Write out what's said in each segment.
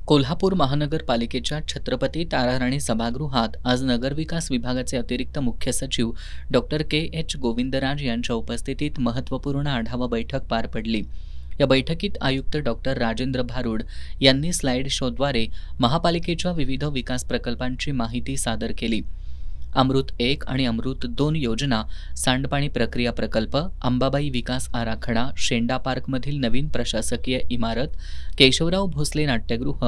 कोल्हापूर महानगरपालिकेच्या छत्रपती ताराराणी सभागृहात आज नगरविकास विभागाचे अतिरिक्त मुख्य सचिव डॉक्टर के.एच. गोविंदराज यांच्या उपस्थितीत महत्त्वपूर्ण आढावा बैठक पार पडली। या बैठकीत आयुक्त डॉक्टर राजेंद्र भारुड यांनी स्लाइड शोद्वारे महापालिकेच्या विविध विकास प्रकल्पांची माहिती सादर केली। अमृत 1 आणि अमृत 2 योजना, सांडपाणी प्रक्रिया प्रकल्प, अंबाबाई विकास आराखडा, शेंडा पार्कमधील नवीन प्रशासकीय इमारत, केशवराव भोसले नाट्यगृह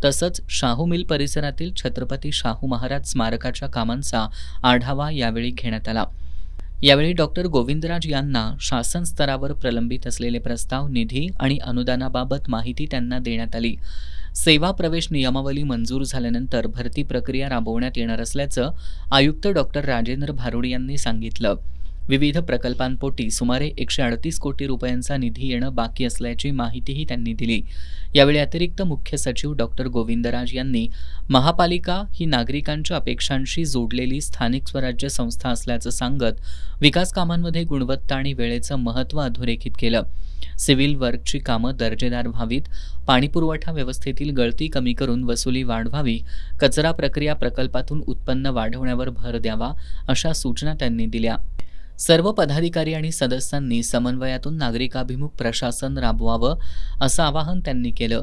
तसंच शाहू मिल परिसरातील छत्रपती शाहू महाराज स्मारकाच्या कामांचा आढावा यावेळी घेण्यात आला। यावेळी डॉक्टर गोविंदराज यांना शासन स्तरावर प्रलंबित असलेले प्रस्ताव, निधी आणि अनुदानाबाबत माहिती त्यांना देण्यात आली। सेवा प्रवेश नियमावली मंजूर झाल्यानंतर भरती प्रक्रिया राबवण्यात येणार असल्याचं आयुक्त डॉक्टर राजेंद्र भारुड यांनी सांगितलं। विविध प्रकल्पांपोटी सुमारे 138 कोटी रुपयांचा निधी येणं बाकी असल्याची माहितीही त्यांनी दिली। यावेळी अतिरिक्त मुख्य सचिव डॉक्टर गोविंदराज यांनी महापालिका ही नागरिकांच्या अपेक्षांशी जोडलेली स्थानिक स्वराज्य संस्था असल्याचं सांगत विकास कामांमध्ये गुणवत्ता आणि वेळेचं महत्त्व अधोरेखित केलं। सिव्हिल वर्कची कामं दर्जेदार व्हावीत, पाणीपुरवठा व्यवस्थेतील गळती कमी करून वसुली वाढवावी, कचरा प्रक्रिया प्रकल्पातून उत्पन्न वाढवण्यावर भर द्यावा, अशा सूचना त्यांनी दिल्या। सर्व पदाधिकारी आणि सदस्यांनी समन्वयातून नागरिकाभिमुख प्रशासन राबवावं असं आवाहन त्यांनी केलं।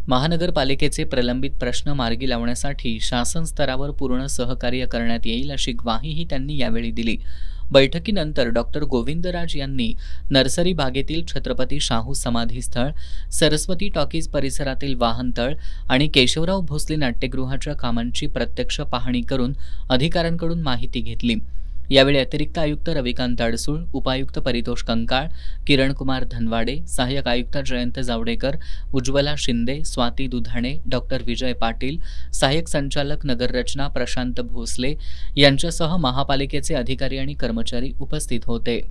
महानगरपालिकेचे प्रलंबित प्रश्न मार्गी लावण्यासाठी शासन स्तरावर पूर्ण सहकार्य करण्यात येईल अशी ग्वाहीही त्यांनी यावेळी दिली। बैठकीनंतर डॉक्टर गोविंदराज यांनी नर्सरी बागेतील छत्रपती शाहू समाधी स्थळ, सरस्वती टॉकीज परिसरातील वाहनतळ आणि केशवराव भोसले नाट्यगृहाच्या कामांची प्रत्यक्ष पाहणी करून अधिकाऱ्यांकडून माहिती घेतली। यावेळी अतिरिक्त आयुक्त रविकांत अडसूळ, उपायुक्त परितोष कंकाळ, किरणकुमार धनवाडे, सहाय्यक आयुक्त जयंत जावडेकर, उज्ज्वला शिंदे, स्वाती दुधाणे, डॉक्टर विजय पाटील, सहाय्यक संचालक नगररचना प्रशांत भोसले यांच्यासह महापालिकेचे अधिकारी आणि कर्मचारी उपस्थित होते।